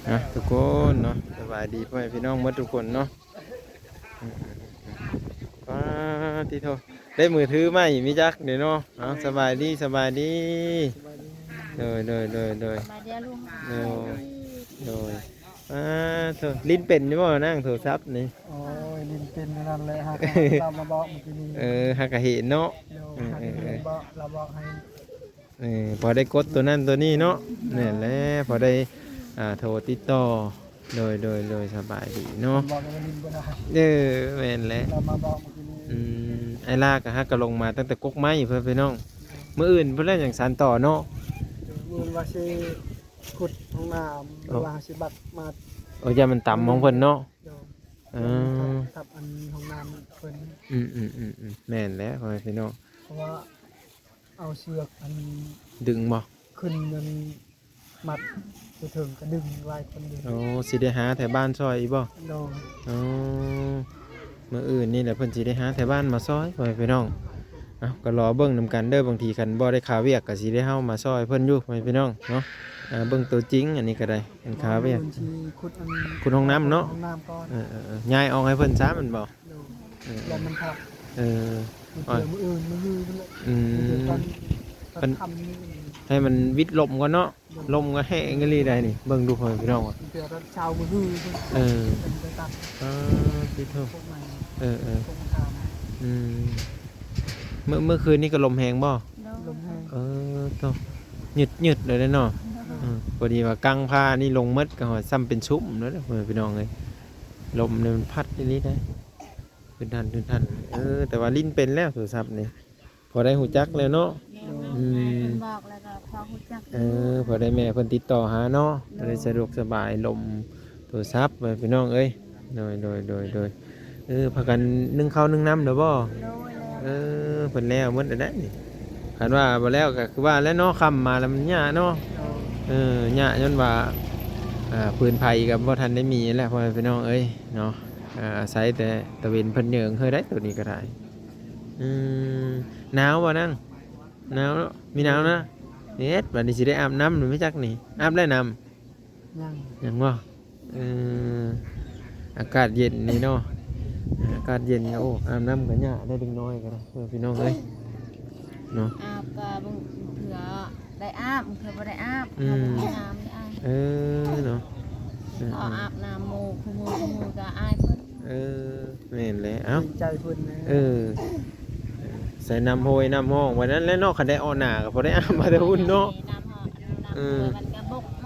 นะทุกคนเนาะสบายดีพ่อแม่พี่น้องหมดทุกคนเนาะว้าที่โทได้มือถือไหมมีจักเดี๋ยวเนาะเอาสบายดีสบายดีโดยมาเดียวลุงโดยโดยโทลิ้นเป็นใช่ป่ะนั่งโทรศัพท์นี่โอ้ยลินเป็นนั่นแหละฮะเรามาบอกเมื่อกี้นี้ฮักกะเห็นเนาะเดี๋ยวฮะบอกเราบอกให้พอได้กดตัวนั้นตัวนี้เนาะนี่แหละพอได้โทรติดต่อโดยสบายดีเนาะบอกว่าลินบ่ได้แม่นแหละเรามาบอกเมื่อกี้นี้ไอ้ลากะฮักก็ลงมาตั้งแต่กกไม้เพื่อนพี่น้องมื้ออื่นเพิ่นเล่นอย่างสานต่อเนาะมือว่าสิขุดห้องน้ำหรือว่าสิบัดมาโอ้ยมันต่ำของเพิ่นเนาะเดี๋ยวทับอันห้องน้ำเพิ่นแม่นแล้วพี่น้องเพราะว่าเอาเชือกอันดึงบ่ขึ้นมันมัดไปถึงก็ดึงหลายคนดึงโอ้สิได้หาแถวบ้านซอยอีบ่โดนอ๋อมื้ออื่นนี่แหละเพิ่นสิได้หาแถวบ้านมาซอยพี่น้องก็รอเบิ่งนำกันเด้อบางทีคันบ่ได้ขาเวียกก็สิได้เฮามาซอยเพิ่นอยู่พี่น้องเนาะเบิ่งตัวจริงอันนี้ก็ได้เป็นขาเวียกขุดห้องน้ำเนาะย้ายออกให้เพิ่นซ้ามันบ่แล้วมันทับมืออื่นมือมันให้มันวิดลมก่อนเนาะลมก็แห้งก็รีได้นี่เบิ่งดูพี่น้องว่าเดี๋ยวชาวมือไปตัดพี่เท่าเมื่อคืนนี้ก็ลมแหงบ่ลมแห้งต้องหยุดเลยเนาะพอดีว่ากังผ้านี่ลงมัดก็ซ้ำเป็นชุ่มแล้วพี่น้องเลยลมเนี่ยมันพัดนิดได้ขึ้นทันแต่ว่าลิ้นเป็นแล้วโทรศัพท์นี่พอได้หูจักเลยเนาะบอกแล้วก็พอหูจักพอได้แม่เพิ่นติดต่อหาเนาะได้สะดวกสบายลมโทรศัพท์พี่น้องเอ้ยโดยพากันนึ่งข้าวนึ่งน้ำเด้อบ่เพิ่นแล้วหมดได้นี่คันว่าบ่แล้วก็คือว่าแล้วเนาะค่ำมาแล้วมันยากเนาะยากจนว่าปืนไผกับบ่ทันได้มีแล้วพ่อพี่น้องเอ้ยเนาะอาศัยแต่ตะเวนเพิ่นเหยิงเฮ้ยได้ตัวนี้ก็ได้หนาวบ่นั่งหนาวมีหนาวนะเฮ็ดบัดนี้สิได้อาบน้ำหรือไม่จักนี่อาบได้น้ำยังบ่อากาศเย็นนี่เนาะอากาศเย็นโอ้อาบน้ำก็ยากได้ดึงน้อยก็ได้พี่น้องเอ้ยเนาะอาบก็เผื่อได้อาบเผื่อบ่ได้อาบบ่มีน้ำได้อาบเนาะอาบน้ำหมู่ก็อายเพิ่นแม่นแล้วเอ้าใจเพิ่นนะใส่น้ำโหยน้ำห้องวันนั้นแล้วเนาะคันได้เอาหน้าก็พอได้อาบมาแต่หุ่นเนาะ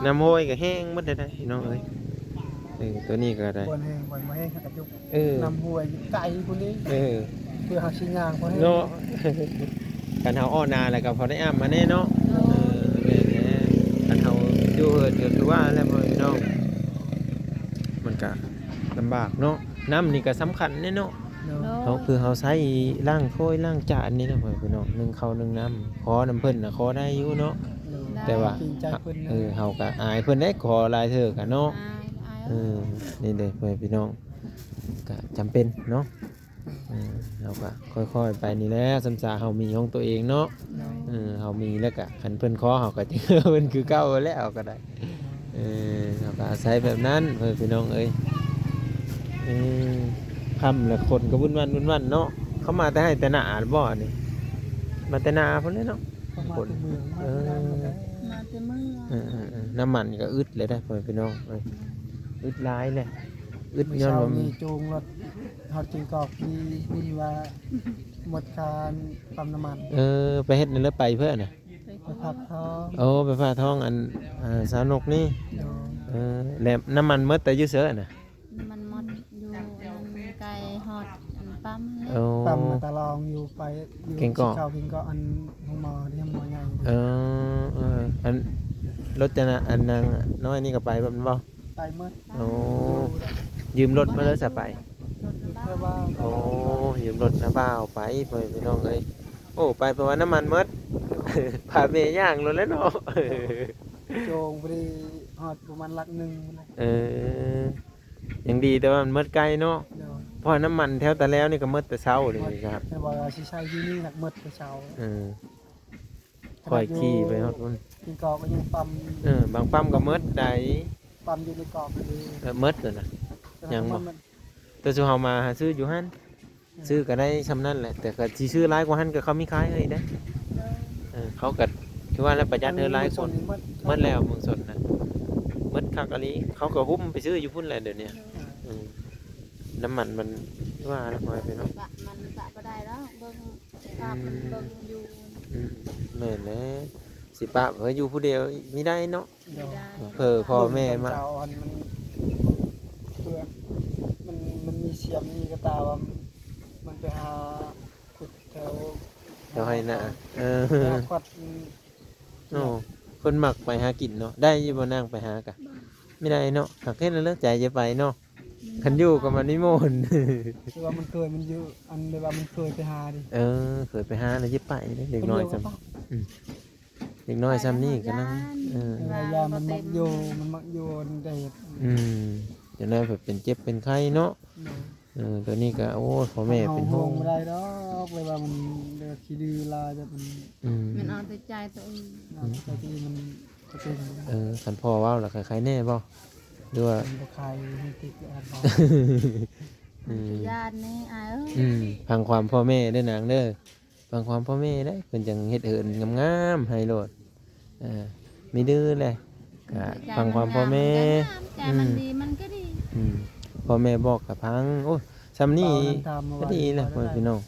น้ำโหยก็แห้งหมดได้พี่น้องเอ้ยตัวนี้ก็ได้บ่แห้งบ่แห้งกระจุกน้ำห้วยไก่พุ่นนี้เพื่อหาชิ้นยางพอให้เนาะกันเฮาอ้อนาแล้วก็พอได้อาบมาแน่เนาะแม่กันเฮาอยู่เหินก็คือว่าแล้วพี่น้องมันก็ลำบากเนาะน้ำนี่ก็สำคัญแน่เนาะเขาคือเขาใช้ล้างถ้วยล้างจานนี่นะพี่น้องนึ่งข้าวนึ่งน้ำขอน้ำเพิ่นน่ะขอได้อยู่เนาะแต่ว่าเขาก็อายเพิ่นได้ขอหลายเทื่อกันเนาะนี่เด้อพี่น้องก็จำเป็นเนาะเราก็ค่อยๆไปนี่แหละสำสาเขามีของตัวเองเนาะเขามีแล้วก็ขันเพิ่นขอเขาก็จะเพิ่นคือเก่าแล้วก็ได้เราก็อาศัยแบบนั้นพี่น้องเอ้ยคำและคนก็วุ่นวันเนาะเขามาแต่ให้แต่หน้าบ่อนี่มาแต่หน้าเพิ่นเลยเนาะคนมาแต่เมืองน้ำมันก็อึดเลยได้พี่น้องอึดร้ายเลยอึดย้อนว่ามีจูงรถฮอดจิงกอกมีว่าหมดการปั๊มน้ำมันไปเฮ็ดในเรือไปเพื่อนน่ะไปพักท้องไปพักท้องอันสาวนกนี่แล้วน้ำมันหมดแต่อยู่เสือน่ะมันหมดอยู่ไกลฮอดปั๊มตะลองอยู่ไปเก่งก็อันห้องหมอที่ห้องหมอใหญ่อันรถจะน่ะอันนางน้อยนี่ก็ไปบ่แม่นบ่ไปหมดยืมรถมาแล้วจะไปยืมรถนะบ้าไปพี่น้องเอ้ยไปเพราะว่าน้ำมันหมดผ่าเมย์ย่างรถแล้วเนาะโจงพอดีฮอดประมาณลักนึงยังดีแต่ว่ามันหมดไกลเนาะเพราะน้ำมันแถวแต่แล้วนี่ก็หมดแต่เช้าเลยครับแต่ว่าสิใช้ที่นี่หนักหมดแต่เช้า ค่อยขี่ไปฮอดพุ่น กินกอกก็ยังปั๊ม บางปั๊มก็หมดได้ ปั๊มอยู่ในกอกเลย หมดนั่นน่ะ ยังบ่ มัน แต่สุเฮามาหาซื้ออยู่หั่นซื้อก็ได้ซำนั้นแหละแต่ก็สิซื้อหลายกว่าหั่นก็เขามีขายให้ได้เขาก็คือว่าแล้วประหยัดหลายคนหมดแล้วเมืองสนน่ะหมดคักอะลีเขาก็หุ้มไปซื้ออยู่พุ่นแหละเดี๋ยวนี้น้ำมันว่าแล้วพอไปเนาะ มันกะบ่ได้แล้วเบิ่งภาพมันเบิ่งอยู่ แม่นแหละสิปะเพิ่นอยู่ผู้เดียวมีได้เนาะ ไม่ได้ พ่อแม่มา เจ้าอันมันเพื่อมันมีเสียมมีกระตาว่ามันไปหาขุดแถว เดี๋ยวให้นะแถวขวัด โอ้คนมักไปหากินเนาะได้อยู่บ่นั่งไปหากะไม่ได้เนาะหากเฮ็ดแล้วเลิกใจจะไปเนาะคันอยู่กับมันนิมนต์ คือว่ามันเคยมันอยู่อันเลยว่ามันเคยไปหาดิ เคยไปหาแล้วจะไปเด็กน้อยซ้ำเด็กน้อยซ้ำนี่ก็นั่งเวลามันมักโยมันมักโยนได้ จะได้แบบเป็นเจ็บเป็นไข้เนาะตัวนี้ก็โอ้พ่อแม่เป็นห่วง ไม่ได้ดอกเลยว่ามันเดือดขี้ดื้อลาจะมันเอาแต่ใจตัวเอง บางทีมันจะเป็น คันพ่อว้าวล่ะใครแน่บ่ด้วย มันคลายให้ติดอันบอก ญาตินี่อายเอ้ย ฟังความพ่อแม่เด้อนางเด้อฟังความพ่อแม่ได้เพิ่นจังเฮ็ดเหินงามๆให้โลดมีดื้อเลยก็ฟังความพ่อแม่ ใจมันดีมันก็ดี พ่อแม่บอกกับพังโอ้ซ้ำนี่ก็ดีแหละพี่น้อง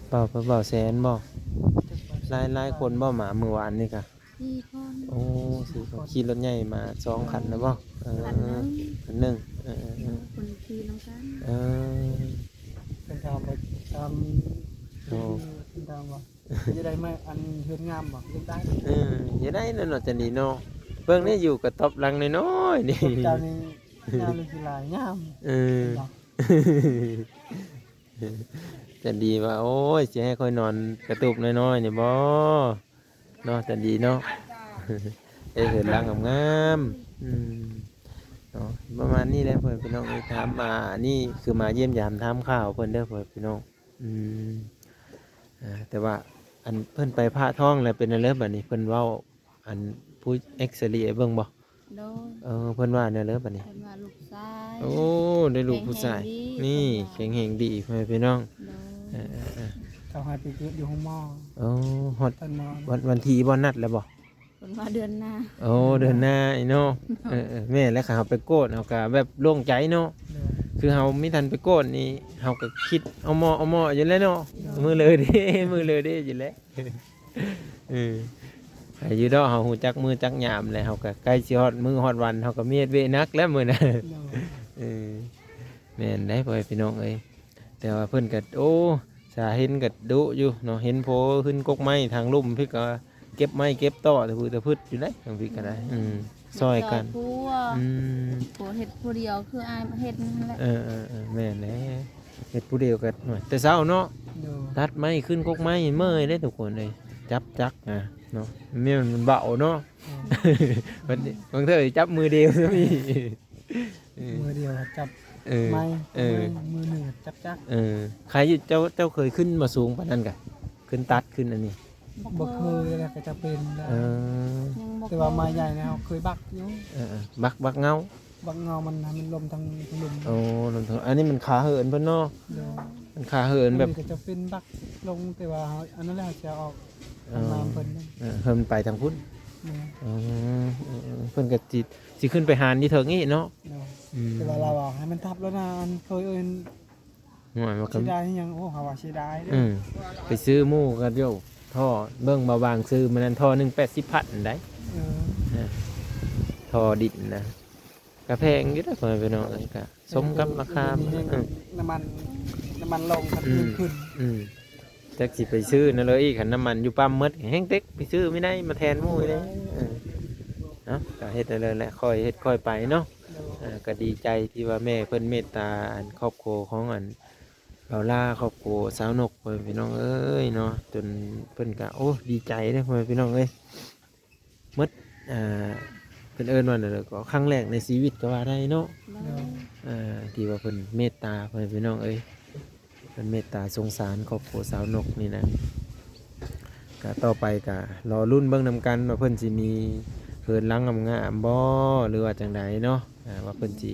เป่าแสนบ่หลายคนบ่หมาเมื่อวานนี่ค่ะ 4 คน โอ้4 คนขี่รถใหญ่มา2 คันนะบ่คันหนึ่งคนขี่น้ำกัน เป็นทำไปทำเป็นทำว่าจะได้ไหมอันเฮือนงามบ่ยังได้อย่าได้นั่นเนาะจะดีเนาะเบิ่งนี่อยู่กับตบหลังน้อยๆนี่ เจ้านี่งามคือหลายงาม จะดีว่าโอ้ยจะให้ค่อยนอนกระตุบน้อยๆนี่บ่เนาะจะดีเนาะเห็นหลังงามเนาะประมาณนี้แหละเพิ่นพี่น้องถามมานี่คือมาเยี่ยมยามถามข่าวเพิ่นเด้อเพิ่นพี่น้องแต่ว่าอันเพิ่นไปพระท้องแล้วเป็นอะไรบัดนี้เพิ่นเว้าอันผู้เอ็กซเรย์เบิ่งบ่โดยเพิ่นว่าแนวเลยบัดนี้ เพิ่นว่าลูกชาย โอ้ได้ลูกผู้ชายนี่แข็งแรงดีเพิ่นพี่น้องเขาให้ไปเกิดอยู่ห้องหม้อฮอดวันที่บ่นัดแล้วบ่เพิ่นว่าเดือนหน้าเดือนหน้าไอ้เนาะแม่แล้วเขาไปโกดเฮาก็แบบโล่งใจเนาะคือเฮาไม่ทันไปโกดนี่เฮาก็คิดเอาหม้ออยู่แล้วเนาะมือเลยเด้อยู่แล้วไอ้อยู่ดอกเฮาฮู้จักมือจักยามแล้วเฮาก็ใกล้สิฮอดมื้อฮอดวันเฮาก็มีเฮ็ดเวนักแล้วมื้อน่ะแม่นได้พ่อพี่น้องเอ้ยแต่ว่าเพิ่นก็โอ้สาเห็นก็ดุอยู่เนาะเห็นโผขึ้นกกไม้ทางลุ่มพี่ก็เก็บไม้เก็บต่อตะพืชอยู่ได้ทางพี่ก็ได้ซอยกันผัวเฮ็ดผู้เดียวคืออายเฮ็ดนั่นแหละแม่นแหละเฮ็ดผู้เดียวก็แต่เช้าเนาะตัดไม้ขึ้นกกไม้เมื่อยได้ทุกคนเลยจับเนาะมันเบาเนาะบางเทื่อจับมือเดียวซะมีมือเดียวจับไม้มือหนึ่งจักใครเจ้าเคยขึ้นมาสูงปานนั้นกะขึ้นตัดขึ้นอันนี้บ่เคยเลยก็จะเป็นแต่ว่าไม้ใหญ่นะเคยบักอยู่บักเงามันลมทางลมลมทางอันนี้มันขาเหินเพิ่นเนาะมันขาเหินแบบก็จะเป็นบักลงแต่ว่าอันนั้นแหละจะออกน้ำเพิ่นเพิ่นไปทางพุ่นเพิ่นก็สิขึ้นไปหานที่เถิงนี่เนาะแต่ว่าเราบอกให้มันทับแล้วนะเคยห่วยมันก็เสียดายยังโอ้เขาว่าเสียดายไปซื้อหมูกันโยท่อเบิ่งบางซื้อมันนั้นท่อนึง80,000ได้ท่อดินนะกระแพงอยู่ได้พ่อพี่น้องเอ้ยก็สมกับราคาน้ำมันลงขึ้นจักสิไปซื้อนั่นเลยอีกคันน้ำมันอยู่ปั๊มหมดแห้งเต็กไปซื้อไม่ได้มาแทนหมูเลยเนาะก็เฮ็ดเลยแหละค่อยเฮ็ดค่อยไปเนาะก็ดีใจที่ว่าแม่เพิ่นเมตตาอันครอบครัวของอันเบาล่าครอบครัวสาวนกพ่อพี่น้องเอ้ยเนาะจนเพิ่นก็โอ้ดีใจเด้อพ่อพี่น้องเอ้ยหมดเพิ่นเอิ้นว่านั่นก็ครั้งแรกในชีวิตก็ว่าได้เนาะที่ว่าเพิ่นเมตตาพ่อพี่น้องเอ้ยเพิ่นเมตตาสงสารครอบครัวสาวนกนี่นะ ก็ต่อไปก็รอรุ่นเบิ่งนำกันว่าเพิ่นสิมีเพิ่นหลังงามๆบ่หรือว่าจังใดเนาะว่าเพิ่นสิ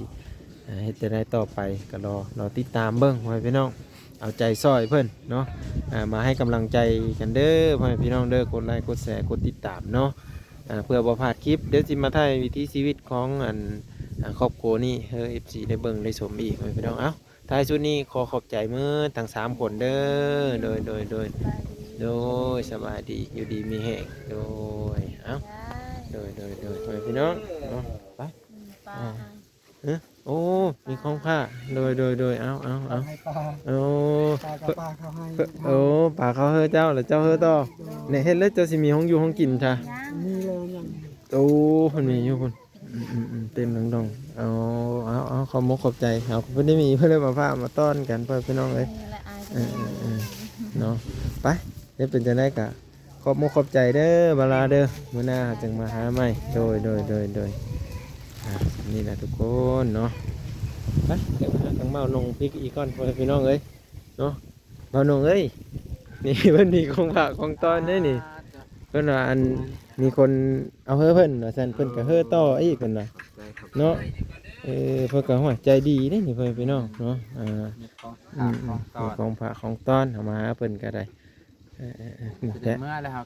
เฮ็ดจะได้ต่อไปก็รอติดตามเบิ่งพ่อแม่พี่น้องเอาใจซอยเพิ่นเนาะมาให้กำลังใจกันเด้อพ่อแม่พี่น้องเด้อกดไลค์กดแชร์กดติดตามเนาะเพื่อบ่พลาดคลิปเดี๋ยวสิมาถ่ายวิถีชีวิตของครอบครัวนี่เฮ้อ FC ได้เบิ่งได้ชมอีกพ่อแม่พี่น้องเอ้าท้ายสุดนี้ขอขอบใจมื้อทั้ง3คนเด้อโดยสบายดีอยู่ดีมีแฮงโดยเอ้าโดยพ่อแม่พี่น้องเนาะไป ปลา โอ้ มีของผ้าโดยเอา ให้ปลา โอ้ ปลากับปลาเขาให้ โอ้ป่าเขาเฮ้อเจ้าหรือเจ้าเฮ้อต่อเนี่ยเห็นแล้วเจ้าสิมีห้องอยู่ห้องกินจ้ะ นี่เลยยัง โอ้คนมีอยู่คนเต็มดองเอาขอบมกขอบใจเอาเพื่อนได้มีเพื่อนเลยมาพามาต้อนกันเพื่อนพี่น้องเลย นี่แหละอาย เนาะไปเดี๋ยวเป็นจะได้กะขอบมกขอบใจเด้อบาลาเด้อมื้อหน้าจึงมาหาใหม่โดยนี่แหละทุกคนเนาะไปเดี๋ยวหาทางเมานงพริกอีกก้อนเพื่อนพี่น้องเอ้ยเนาะเมานงเอ้ยนี่เพิ่นมีของฝากของต้อนได้นี่เพิ่นว่าอันมีคนเอาเฮ้อเพิ่นว่าซั่นเพิ่นก็เฮ้อต่ออีกเพิ่นน่ะเนาะเพิ่นก็หัวใจดีเด้นี่เพิ่นพี่น้องเนาะของฝากของต้อนเอามาหาเพิ่นก็ได้แต่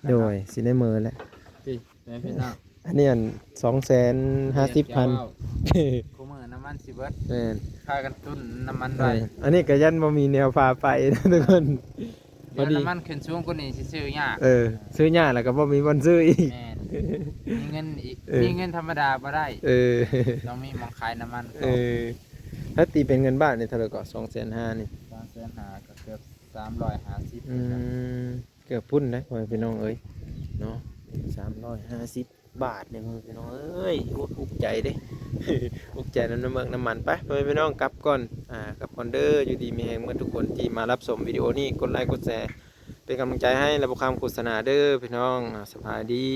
โดยสิได้มื้อแล้วอันนี้อัน250,000 กูมือน้ำมันสิเบิด แม่น พากันตุ้นน้ำมันไว้ อันนี้ก็ยันบ่มีแนวพาไปนะทุกคน เดี๋ยวน้ำมันขึ้นสูงกว่านี้สิซื้อยาก ซื้อยากแล้วก็บ่มีวันซื้ออีก แม่นมีเงินอีกมีเงินธรรมดาบ่ได้ต้องมีหมองขายน้ำมัน ถ้าตีเป็นเงินบาทนี่เท่าไหร่ก็250,000นี่ 250,000ก็เกือบ350 เกือบพุ่นนะพ่อพี่น้องเอ้ยเนาะ350 บาทเนี่ยพ่อพี่น้องเอ้ยอุกใจเด้ อุกใจน้ำเมืองน้ำมันไปพ่อพี่น้องกลับก่อนกลับก่อนเด้ออยู่ดีมีแรงเมื่อทุกคนที่มารับชมวิดีโอนี้กดไลค์กดแชร์เป็นกำลังใจให้และบุคคลโฆษณาเด้อพี่น้องสบายดี